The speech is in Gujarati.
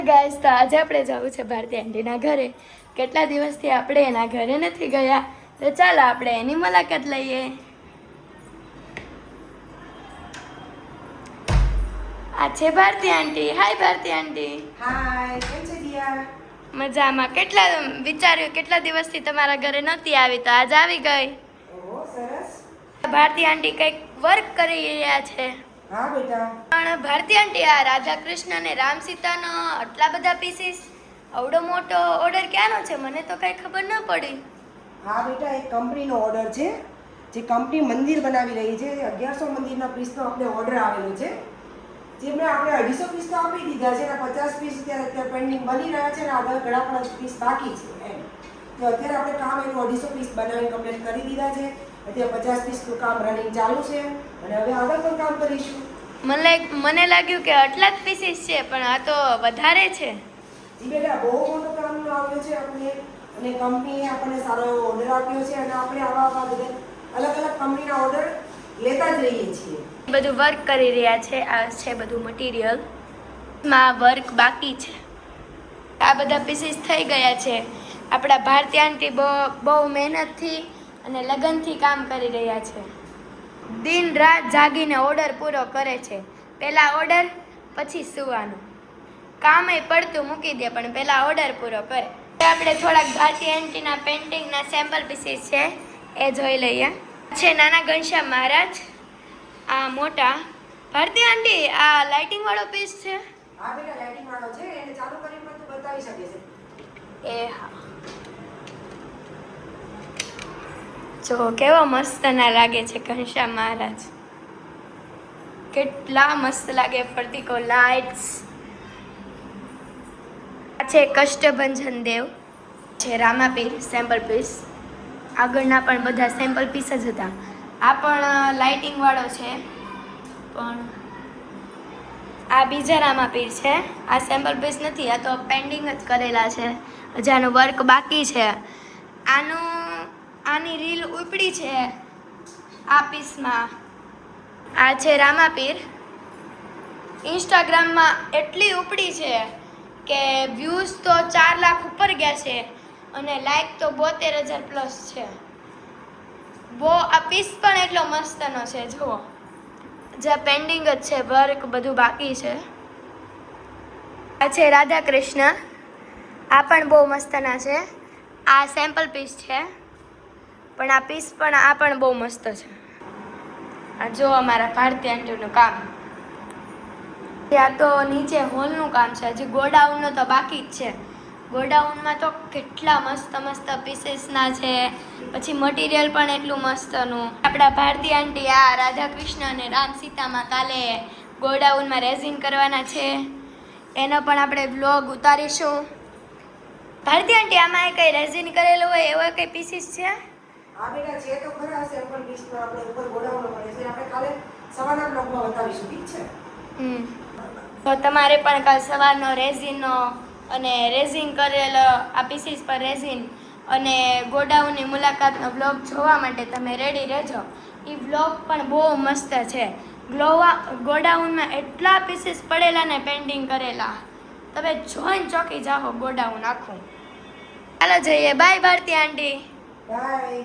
ગાઈસ તો આજે આપણે જવું છે ભારતી આંટીના ઘરે. કેટલા દિવસથી આપણે એના ઘરે નથી ગયા, તો ચાલો આપણે એની મુલાકાત લઈએ. આ છે ભારતી આંટી. હાય ભારતી આંટી. હાય, કેમ છે દિયા? મજામાં. કેટલા દિવસથી તમારા ઘરે નહોતી આવી, તો આજ આવી ગઈ. ઓહો, સરસ. ભારતી આંટી કંઈક વર્ક કરી રહ્યા છે. હા બેટા. પણ ભારતી આંટી, આ રાધા કૃષ્ણ અને રામ સીતાનો આટલા બધા પીસીસ, આવડો મોટો ઓર્ડર ક્યાંનો છે? મને તો કઈ ખબર ન પડી. હા બેટા, એક કંપનીનો ઓર્ડર છે. જે કંપની મંદિર બનાવી રહી છે, 1100 મંદિરના પીસનો આપણે ઓર્ડર આવેલો છે. જેમને આપણે 250 પીસ તો આપી દીધા છે, અને 50 પીસ અત્યારે પેન્ડિંગ બની રહ્યા છે, અને આગળ ઘણા પણ પીસ બાકી છે એમ. તો અત્યારે આપણે કામ એનું 250 પીસ બનાવીને કમ્પ્લીટ કરી દીધા છે. અત્યારે 50 પીસનું કામ રનિંગ ચાલુ છે, અને હવે આગળ પણ કામ કરીશું. મને લાગ્યું કે આટલા જ પીસીસ છે, પણ આ તો વધારે છે. જી બેટા, બહુ મોટો કામ આવ્યો છે આપણને, અને કંપનીએ આપણને સારો એવો ઓર્ડર આપ્યો છે, અને આપણે આવા બધા અલગ અલગ કંપનીના ઓર્ડર લેતા જ રહીએ છીએ. બધું વર્ક કરી રહ્યા છે. આ છે બધું મટીરિયલ, માં વર્ક બાકી છે. આ બધા પીસીસ થઈ ગયા છે. આપણા ભારતી આંટી બહુ મહેનતથી અને લગનથી કામ કરી રહ્યા છે. દિન રાત જાગીને ઓર્ડર પૂરો કરે છે. પહેલા ઓર્ડર, પછી સુવાનું. કામે પડતું મૂકી દે, પણ પહેલા ઓર્ડર પૂરો કરે. આપણે થોડાક ભારતી આંટીના પેઇન્ટિંગના સેમ્પલ પીસીસ છે, એ જોઈ લઈએ. છે નાના ઘનશ્યામ મહારાજ. આ મોટા ભારતી આંટી, આ લાઇટિંગ વાળો પીસ છે. હા બેટા, લાઇટિંગ વાળો છે. એને ચાલુ કરીને પણ તું બતાવી શકે છે. એ હા, જો કેવો મસ્ત ના લાગે છે ઘનશ્યામ મહારાજ. કેટલા મસ્ત લાગે. ફરતીકો લાઇટ્સ. આ છે કષ્ટભંજન દેવ. છે રામાપીર સેમ્પલ પીસ. આગળના પણ બધા સેમ્પલ પીસ જ હતા. આ પણ લાઇટિંગ વાળો છે, પણ આ બીજા રામાપીર છે. આ સેમ્પલ પીસ નથી, આ તો પેન્ડિંગ જ કરેલા છે. હજી આનું વર્ક બાકી છે. આની રીલ ઉપડી છે આ પીસમાં. આ છે રામાપીર. ઇન્સ્ટાગ્રામમાં એટલી ઉપડી છે કે વ્યૂઝ તો 4 લાખ ઉપર ગયા છે, અને લાઈક તો 72,000 પ્લસ છે. આ પીસ પણ એટલો મસ્તનો છે. જુઓ, જે પેન્ડિંગ જ છે, વર્ક બધું બાકી છે. આ છે રાધા કૃષ્ણ. આ પણ બહુ મસ્તના છે. આ સેમ્પલ પીસ છે, પણ આ પીસ પણ આ પણ બહુ મસ્ત છે. આ જો અમારા ભારતી આંટીનું કામ. આ તો નીચે હોલનું કામ છે. હજી ગોડાઉનનું તો બાકી જ છે. ગોડાઉનમાં તો કેટલા મસ્ત મસ્ત પીસીસના છે. પછી મટીરિયલ પણ એટલું મસ્તનું. આપણા ભારતી આંટી આ રાધા કૃષ્ણ અને રામ સીતામાં કાલે ગોડાઉનમાં રેઝિન કરવાના છે. એનો પણ આપણે વ્લોગ ઉતારીશું. ભારતી આંટી, આમાં કઈ રેઝિન કરેલું હોય એવા કઈ પીસીસ છે? હા બેટા, છે તો ખરા સેમ્પલ પીસનો. આપણે ઉપર ગોડાઉનમાં પડે છે. આપણે કાલે સવારના બ્લોગમાં બતાવીશું, ઠીક છે? તો તમારે પણ કાલ સવારનો રેઝિનનો અને રેઝિન કરેલો આ પીસીસ પર રેઝિન અને ગોડાઉનની મુલાકાતનો બ્લોગ જોવા માટે તમે રેડી રહેજો. એ બ્લોગ પણ બહુ મસ્ત છે. ગોડાઉનમાં એટલા પીસીસ પડેલા ને પેન્ડિંગ કરેલા, તમે જોઈને ચોંકી જાઓ ગોડાઉન આખું. ચાલો જઈએ. Bye Bharati aunty. બાય.